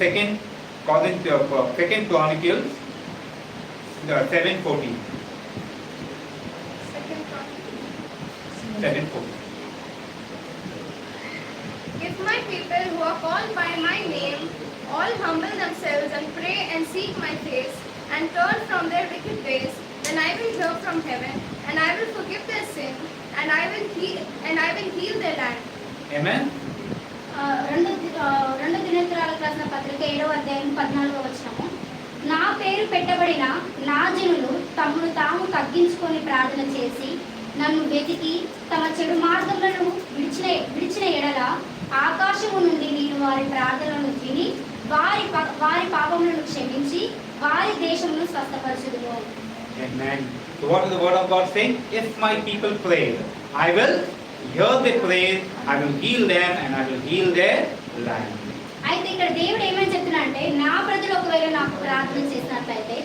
Second Chronicles 7:14. 7:14. If my people who are called by my name all humble themselves and pray and seek my face and turn from their wicked ways, then I will hear from heaven and I will forgive their sin and I will heal their land. Amen. రెండు దినోత్తరాలకు రాసిన పత్రిక 7వ అధ్యాయం 14వ వచనము. నా పేరు పెట్టబడిన నా జనులు తమను తాము తగ్గించుకొని ప్రార్థన చేసి నన్ను వెతికి తమ చెడు మార్గములను విడిచిన ఎడల ఆకాశము నుండి నేను వారి ప్రార్థనలను విని వారి పాపములను క్షమించి వారి దేశమును స్వస్థపరచుదును. Amen. So what is the word of God saying? If my people pray, I will hear their praise, I will heal them and I will heal their land. అయితే ఇక్కడ దేవుడు ఏమని చెప్తున్నా అంటే, నా ప్రజలు ఒకవేళ నాకు ప్రార్థన చేసినట్లయితే